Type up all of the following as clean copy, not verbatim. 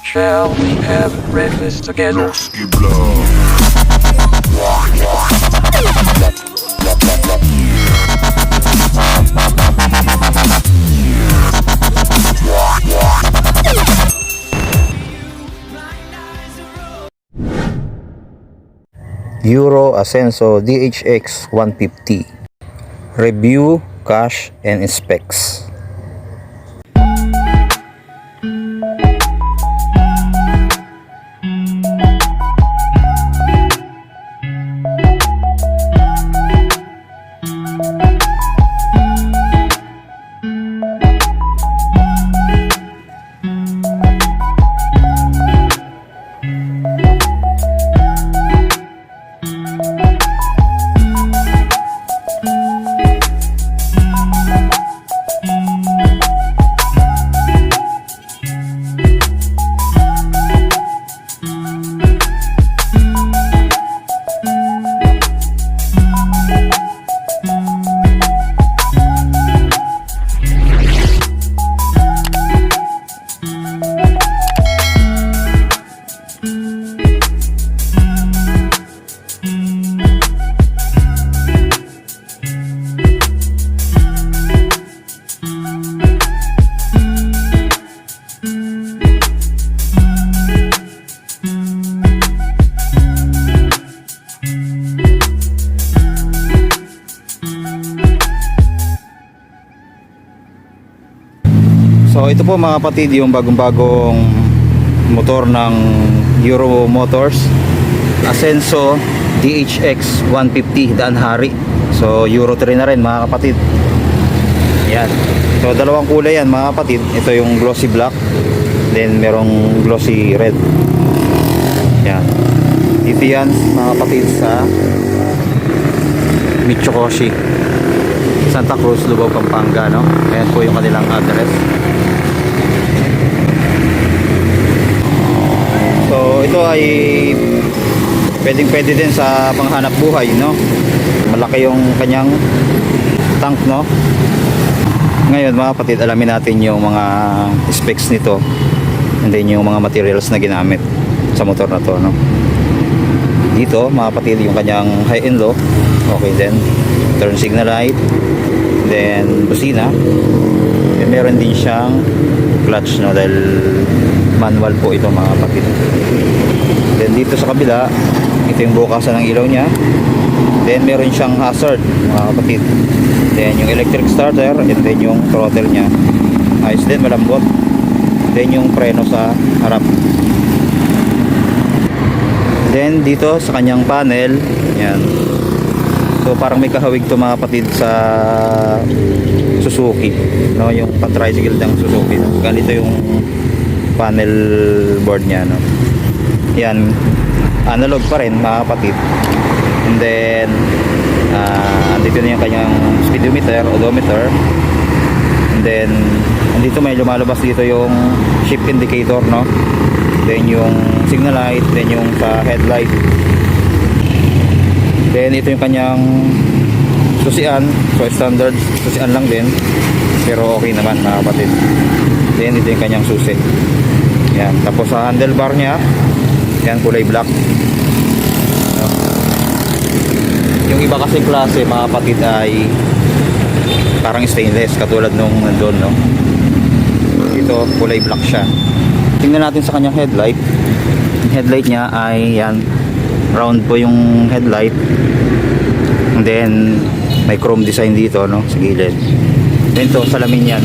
Shall we have breakfast together? Euro Ascenso DHX 150. Review, cash, and specs. So ito po mga kapatid yung bagong-bagong motor ng Euro Motors, Ascenso DHX 150 daan hari. So Euro 3 na rin mga kapatid. Yan. So dalawang kulay yan mga kapatid. Ito yung glossy black, then merong glossy red. Yan. Dito yan mga kapatid sa Mitsukoshi, Santa Cruz, Lubao, Pampanga, no? Ayan po yung kanilang address. So ito ay pwede din sa panghanap buhay, no? Malaki yung kanyang tank, no? Ngayon mga kapatid, alamin natin yung mga specs nito and then yung mga materials na ginamit sa motor na to, no? Dito mga kapatid yung kanyang high and low. Okay, then turn signal light, then busina, and meron din siyang clutch, no, dahil manual po ito mga kapatid. Then dito sa kabila, ito yung bukasan ng ilaw niya, then meron siyang hazard mga kapatid, then yung electric starter, and then yung throttle niya ayos din, malambot, then yung preno sa harap. Then dito sa kanyang panel, yan. So parang may kahawig to mga kapatid sa Suzuki, no, yung pan-tricycle ng Suzuki, no? Ganito yung panel board niya, no? Yan, analog pa rin mga kapatid. And then andito na yung kanyang speedometer, odometer. And then andito may lumalabas dito yung shift indicator, no? Then yung signal light, then yung sa headlight. Then ito yung kanyang susian. So standard susian lang din, pero okay naman mga kapatid. Then ito yung kanyang susi. Yan. Tapos sa handlebar niya, yan, kulay black. Yung iba kasing klase mga kapatid ay parang stainless, katulad nung nandun, no? Ito kulay black siya. Tingnan natin sa kanyang headlight. Yung headlight niya ay yan, round po yung headlight, and then may chrome design dito, no, sa gilid. Then to salamin yan.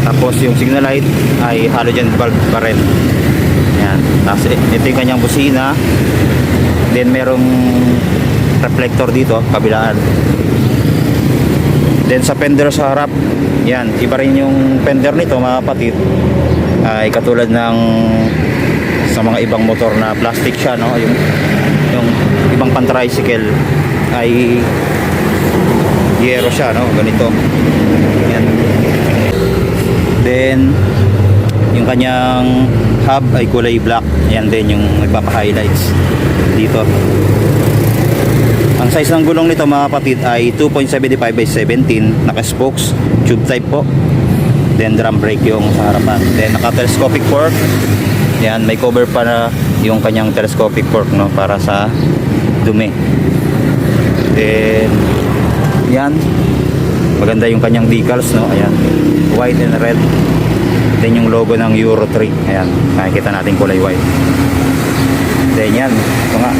Tapos yung signal light ay halogen bulb pa rin. Yan. Tapos ito yung kanyang busina, then merong reflector dito kabilaan. Then sa fender sa harap, yan, iba rin yung fender nito mga kapatid, ay katulad ng sa mga ibang motor na plastic siya, no? Yung ibang pan-tricycle ay yero siya, no? Ganito. Yan. Then yung kanyang hub ay kulay black. Yan din yung nagpapa-highlights dito. Ang size ng gulong nito mga kapatid ay 2.75 by 17, naka-spokes, tube type po. Then drum brake yung sa harapan. Then naka-telescopic fork. Yan, may cover pa na yung kanyang telescopic fork, no, para sa dumi. Then yan, maganda yung kanyang decals, no. Ayan, white and red. Then yung logo ng Euro 3. Ayan, makikita natin kulay white. Then yan, ito nga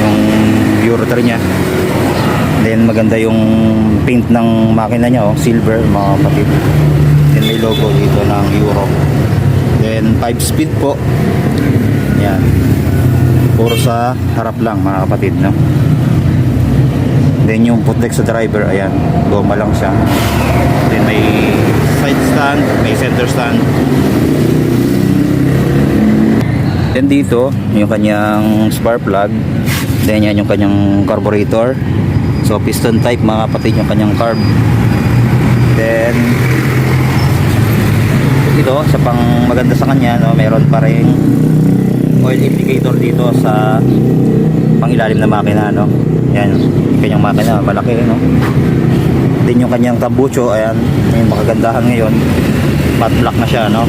yung Euro 3 nya. Then maganda yung paint ng makina niya, oh, silver, mga kapatid. Then may logo dito ng Euro. Then 5 speed po. Yan, puro sa harap lang, mga kapatid, no. Then yung footdeck sa driver, ayan, goma lang siya. Then may side stand, may center stand. Then dito yung kanyang spark plug. Then yan yung kanyang carburetor. So piston type, mga kapatid, yung kanyang carb. Then ito, sa pang maganda sa kanya, no, meron pa ring oil indicator dito sa pangilalim na makina, no. Yan, yung kanyang makina, malaki, no. Then yung kanyang tambucho, ayan, yung makagandahan ngayon, matte black na siya, no.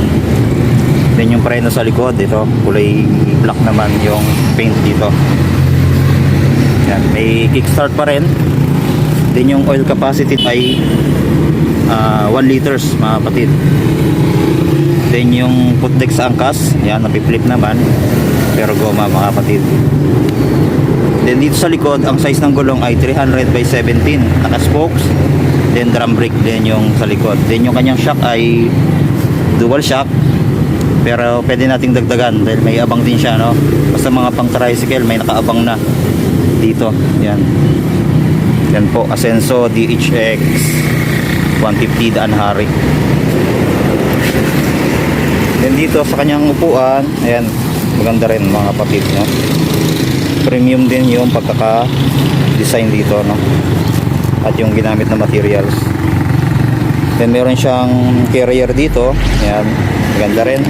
Then yung preno sa likod, ito, kulay black naman yung paint dito. Yan, may kickstart pa rin. Then yung oil capacity ay 1 liters, mga kapatid. Then yung footdeck sa angkas, yan, napi-flip naman, pero goma, mga kapatid. Then dito sa likod, ang size ng gulong ay 300 by 17, naka-spokes. Then drum brake din yung sa likod. Then yung kanyang shock ay dual shock, pero pwede nating dagdagan dahil may abang din siya, no. Basta mga pang tricycle, may nakaabang na dito. Yan, yan po, Asenso DHX 150 Daan Hari. Then dito sa kanyang upuan, ayan, maganda rin, mga kapatid, no. Premium din yung pagkaka-design dito, no, at yung ginamit na materials. Then meron siyang carrier dito, ayan, maganda rin.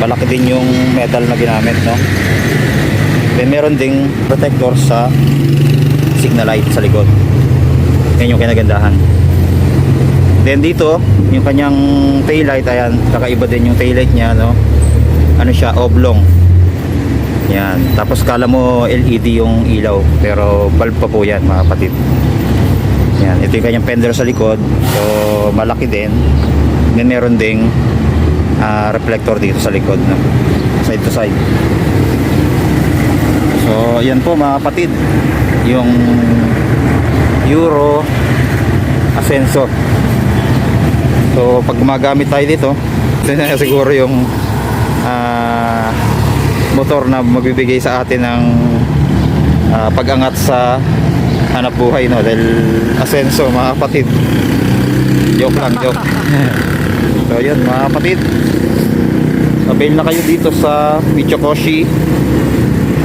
Malaki din yung metal na ginamit, no. Then meron ding protector sa signal light sa likod. Yan yung kinagandahan. Then dito, yung kanyang tail light, ayan, kakaiba din yung tail light niya, no. Ano siya, oblong. Yan, tapos kala mo LED yung ilaw, pero bulb pa po yan, mga kapatid. Yan, ito yung kanyang fender sa likod, so malaki din. Then meron ding reflector dito sa likod, no? Side to side. So yan po, mga kapatid, yung Euro Asenso. So pag gumagamit tayo dito, ito na siguro yung motor na magbibigay sa atin ng pag-angat sa hanap buhay, no, dahil Asenso, mga kapatid. Joke lang, joke. So yun, mga kapatid, avail na kayo dito sa Michokoshi,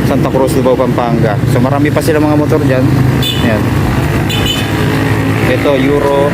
Santa Cruz, Lubao, Pampanga. So marami pa sila mga motor dyan. Ayan, ito Euro